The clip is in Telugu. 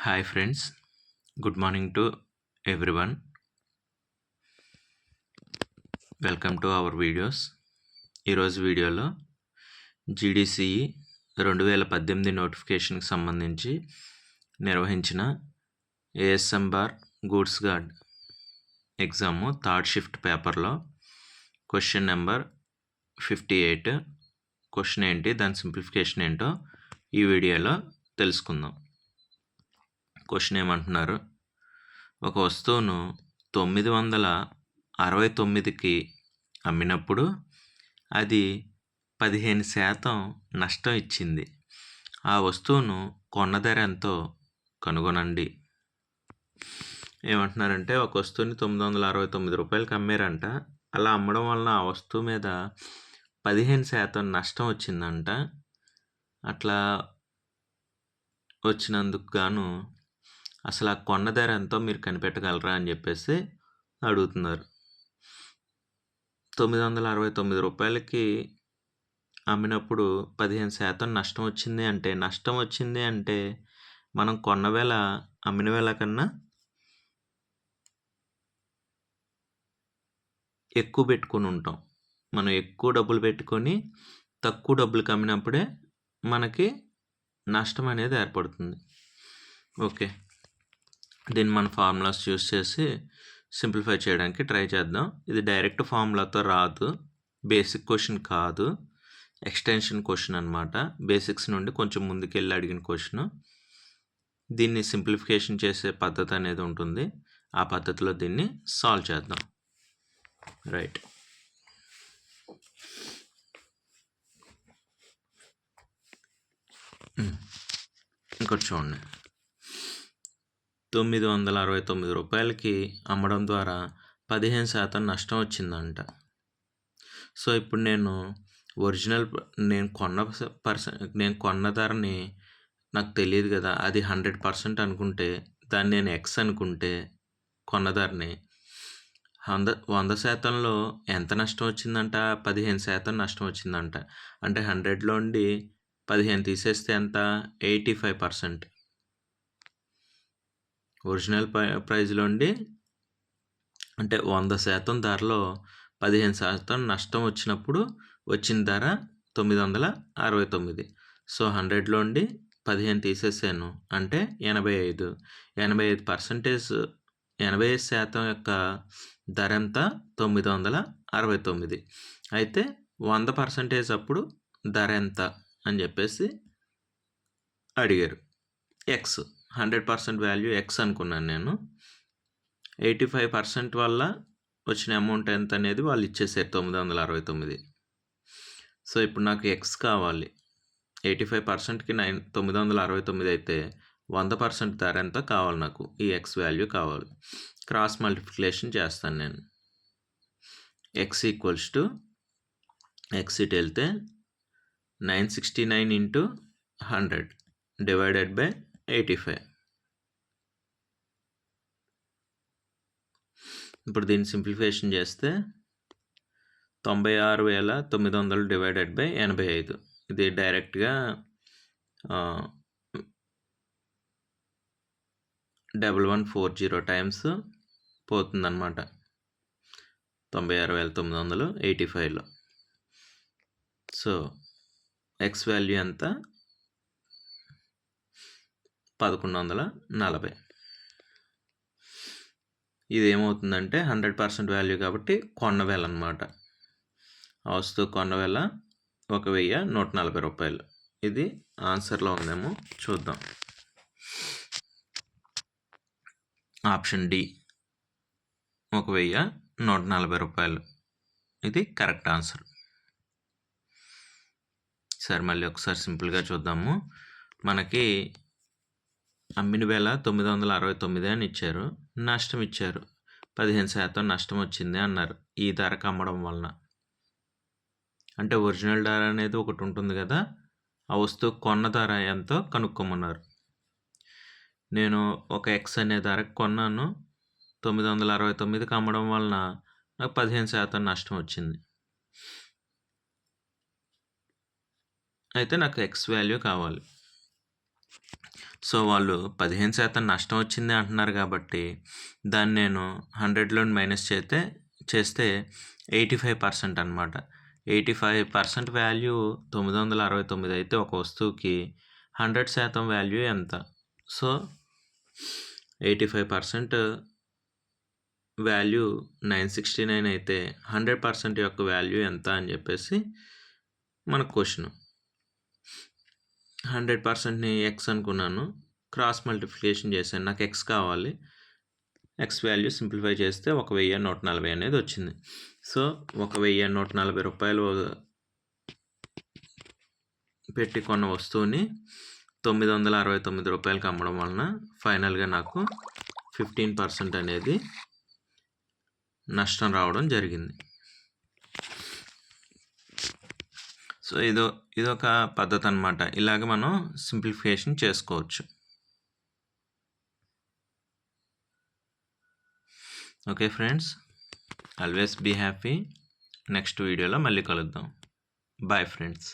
Hi friends, good morning to everyone. Welcome to our videos. ఈరోజు వీడియోలో జీడీసీఈ 2018 నోటిఫికేషన్కి సంబంధించి నిర్వహించిన ASM bar goods guard exam third shift పేపర్లో క్వశ్చన్ నెంబర్ 58 క్వశ్చన్ ఏంటి, దాని సింప్లిఫికేషన్ ఏంటో ఈ వీడియోలో తెలుసుకుందాం. క్వశ్చన్ ఏమంటున్నారు, ఒక వస్తువును 969కి అమ్మినప్పుడు అది 15% నష్టం ఇచ్చింది. ఆ వస్తువును కొన్న ధర ఎంతో కనుగొనండి. ఏమంటున్నారంటే, ఒక వస్తువుని 969 రూపాయలకి అమ్మారంట. అలా అమ్మడం వలన ఆ వస్తువు మీద 15% నష్టం వచ్చిందంట. అట్లా వచ్చినందుకు గాను అసలు ఆ కొన్న ధర ఎంతో మీరు కనిపెట్టగలరా అని చెప్పేసి అడుగుతున్నారు. 969 రూపాయలకి అమ్మినప్పుడు 15% నష్టం వచ్చింది అంటే మనం కొన్న వేళ అమ్మిన వేళ కన్నా ఎక్కువ పెట్టుకొని ఉంటాం. మనం ఎక్కువ డబ్బులు పెట్టుకొని తక్కువ డబ్బులకి అమ్మినప్పుడే మనకి నష్టం అనేది ఏర్పడుతుంది. ఓకే, దీన్ని మన ఫార్ములాస్ యూస్ చేసి సింప్లిఫై చేయడానికి ట్రై చేద్దాం. ఇది డైరెక్ట్ ఫార్ములాతో రాదు, బేసిక్ క్వశ్చన్ కాదు, ఎక్స్టెన్షన్ క్వశ్చన్ అనమాట. బేసిక్స్ నుండి కొంచెం ముందుకెళ్ళి అడిగిన క్వశ్చన్. దీన్ని సింప్లిఫికేషన్ చేసే పద్ధతి అనేది ఉంటుంది. ఆ పద్ధతిలో దీన్ని సాల్వ్ చేద్దాం. రైట్, ఇంకోటి చూడండి. 969 రూపాయలకి అమ్మడం ద్వారా 15% నష్టం వచ్చిందంట. సో ఇప్పుడు నేను కొన్న ధరని నాకు తెలియదు కదా, అది 100% అనుకుంటే దాన్ని నేను ఎక్స్ అనుకుంటే కొన్న ధరని 100%లో ఎంత నష్టం వచ్చిందంట? 15% నష్టం వచ్చిందంట. అంటే 100లోండి 15 తీసేస్తే ఎంత? 85%. ఒరిజినల్ ప్రైజ్లోండి అంటే 100% ధరలో 15% నష్టం వచ్చినప్పుడు వచ్చిన ధర 969. సో 100లోండి 15 తీసేసాను అంటే 85. 85% యొక్క ధర ఎంత? 969. అయితే 100% అప్పుడు ధర ఎంత అని చెప్పేసి అడిగారు. ఎక్స్, 100% వాల్యూ ఎక్స్ అనుకున్నాను నేను. 85% వల్ల వచ్చిన అమౌంట్ ఎంత అనేది వాళ్ళు ఇచ్చేసారు, 969. సో ఇప్పుడు నాకు ఎక్స్ కావాలి. 85%కి 969 అయితే 100% ధర ఎంత కావాలి నాకు? ఈ ఎక్స్ వాల్యూ కావాలి. క్రాస్ మల్టిప్లికేషన్ చేస్తాను నేను. ఎక్స్ ఈక్వల్స్ టు ఎక్స్ ఇటు వెళ్తే 969 ఇంటూ 100 డివైడెడ్ బై 85. ఇప్పుడు దీన్ని సింప్లిఫికేషన్ చేస్తే 96,900 డివైడెడ్ బై 85. ఇది డైరెక్ట్గా 1140 టైమ్స్ పోతుందన్నమాట. 96,985లో. సో ఎక్స్ వాల్యూ ఎంత? 1140. ఇది ఏమవుతుందంటే 100% వాల్యూ కాబట్టి కొన్న వేల అనమాట. ఆ వస్తువు కొన్న వేల 1,140 రూపాయలు. ఇది ఆన్సర్లో ఉందేమో చూద్దాం. ఆప్షన్ డి, 1,140 రూపాయలు. ఇది కరెక్ట్ ఆన్సర్. సరే, మళ్ళీ ఒకసారి సింపుల్గా చూద్దాము. మనకి అమ్మిన వేల 969 అని ఇచ్చారు, నష్టం ఇచ్చారు, 15% నష్టం వచ్చింది అన్నారు ఈ ధరకు అమ్మడం వలన. అంటే ఒరిజినల్ ధర అనేది ఒకటి ఉంటుంది కదా, ఆ వస్తువు కొన్న ధర ఎంతో కనుక్కోమన్నారు. నేను ఒక ఎక్స్ అనే ధరకు కొన్నాను, 969కి అమ్మడం వలన నాకు 15% నష్టం వచ్చింది. అయితే నాకు ఎక్స్ వాల్యూ కావాలి. సో వాళ్ళు 15% నష్టం వచ్చింది అంటున్నారు కాబట్టి దాన్ని నేను 100లో మైనస్ చేస్తే 85% అనమాట. 85% వాల్యూ 969 అయితే ఒక వస్తువుకి 100% వాల్యూ ఎంత? సో 85% వాల్యూ 969 అయితే 100% యొక్క వాల్యూ ఎంత అని చెప్పేసి మన క్వశ్చన్. 100%ని ఎక్స్ అనుకున్నాను, క్రాస్ మల్టిప్లికేషన్ చేశాను, నాకు ఎక్స్ కావాలి. ఎక్స్ వాల్యూ సింప్లిఫై చేస్తే 1140 అనేది వచ్చింది. సో 1140 రూపాయలు పెట్టి కొన్న వస్తువుని 969 రూపాయలకి అమ్మడం వలన ఫైనల్గా నాకు 15% అనేది నష్టం రావడం జరిగింది. సో ఇదొక పద్ధతి అనమాట. ఇలాగ మనం సింప్లిఫికేషన్ చేసుకోవచ్చు. Okay friends, always be happy. Next వీడియోలో మళ్ళీ కలుద్దాం. Bye friends.